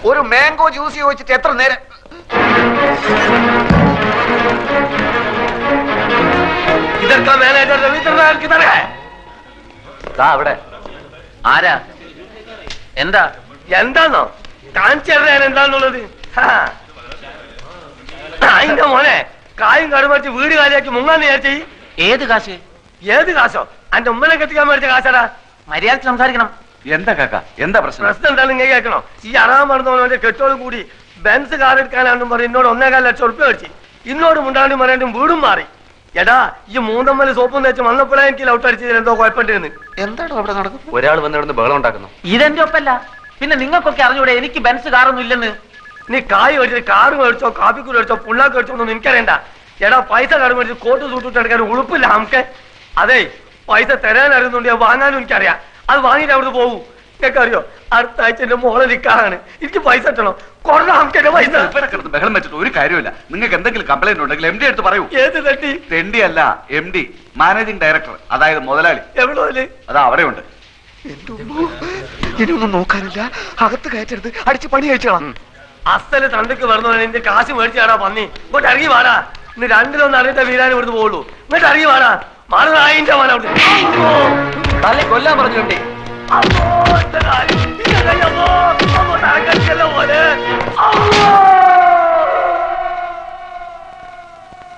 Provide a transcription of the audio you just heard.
ഒരു mango juice ചോദിച്ചിട്ട് എത്ര നേരം? ഇതൊക്കെ മാനേജർ രവീന്ദ്രനാഥ് അവിടെ ആരാ? എന്താ? എന്താന്നോ കാണിച്ചു തരാൻ എന്താന്നുള്ളത്? അതിന്റെ മോനെ കായും കടുമറിച്ച് വീട് കാലിയാക്കി മുങ്ങാന്ന് വിചാരിച്ചേ. ഏത് കാശ്? ഏത് കാശോ? അന്റെ ഉമ്മനെ കെട്ടിക്കാൻ മേടിച്ച കാശാടാ. മര്യാദക്ക് സംസാരിക്കണം. എന്താ കാക്ക, എന്താ പ്രശ്നം? പ്രശ്നം എന്താണെന്ന് ഇങ്ങനെ കേൾക്കണോ? ഈ അറാൻ മറന്നവന്റെ കെട്ടോടും കൂടി ബെൻസ് കാർ എടുക്കാനാണെന്നും പറഞ്ഞ് എന്നോട് 1.25 ലക്ഷം ഉറുപ്പിക മേടിച്ചു. ഇന്നോട് മുണ്ടാണ്ടും പറയാണ്ടും വീടും മാറി. എടാ ഈ മൂന്നമ്മല് സോപ്പും തേച്ച് വന്നപ്പോഴേ എനിക്ക് ലൗട്ട് അടിച്ചതിൽ എന്തോ കുഴപ്പമുണ്ടെന്ന്. എന്താണ് അവിടെ നടക്കുന്നത്? ഒരാൾ വന്ന് ഇവിടുന്ന് ബഹളം ഉണ്ടാക്കുന്നു. ഇതെന്റെ ഒപ്പല്ല. പിന്നെ നിങ്ങൾക്കൊക്കെ അറിഞ്ഞൂടെ എനിക്ക് ബെൻസ് കാറൊന്നും ഇല്ലെന്ന്? നീ കായ് മേടിച്ചിട്ട് കാറ് മേടിച്ചോ കാപ്പിക്കൂട് മേടിച്ചോ പുള്ളാക്ക് മേടിച്ചോ ഒന്നും എനിക്കറിയണ്ട. എടാ പൈസ കട മേടിച്ച് കോട്ട് സൂട്ടിട്ട് എടുക്കാൻ ഉളുപ്പില്ല നമുക്ക്. അതെ പൈസ തരാൻ അറിയുന്നുണ്ട്, വാങ്ങാനും എനിക്കറിയാം. അത് വാങ്ങിയിട്ട് അവിടുന്ന് പോകും. നിങ്ങൾക്ക് അറിയോ അടുത്ത ആഴ്ച എന്റെ മോളെ നിൽക്കാനാണ്. എനിക്ക് പൈസ കിട്ടണം. കൊറോണ നമുക്ക് എന്റെ പൈസ. ബഹളം വെച്ചിട്ട് ഒരു കാര്യമില്ല. നിങ്ങൾക്ക് എന്തെങ്കിലും കംപ്ലൈന്റ് ഉണ്ടെങ്കിൽ MD എടുത്ത് പറയൂ. ഏത് തട്ടി? MD അല്ല, MD, മാനേജിംഗ് ഡയറക്ടർ, അതായത് മുതലാളി. എവിടെ? അതാ അവിടെ ഉണ്ട്. ഇനിയൊന്നും നോക്കാനില്ല, അകത്ത് കയറ്റരുത്, അടിച്ച് പണി കഴിച്ചോളാം. അസല് തണ്ടക്ക് വരുന്നവനെ നിന്റെ കാശ് മേടിച്ചാടാ പന്നി. ഇങ്ങോട്ട് ഇറങ്ങി വാടാ. ഇന്ന് രണ്ടിലൊന്നും അറിഞ്ഞിട്ട വീരാൻ ഇവിടുന്ന് പോകുള്ളൂ. ഇങ്ങോട്ട് ഇറങ്ങി വാടാ. മാറുന്നായിന്റെ മോനെ തല്ലെ കൊല്ലാൻ പറഞ്ഞോണ്ടേ. അമ്മോ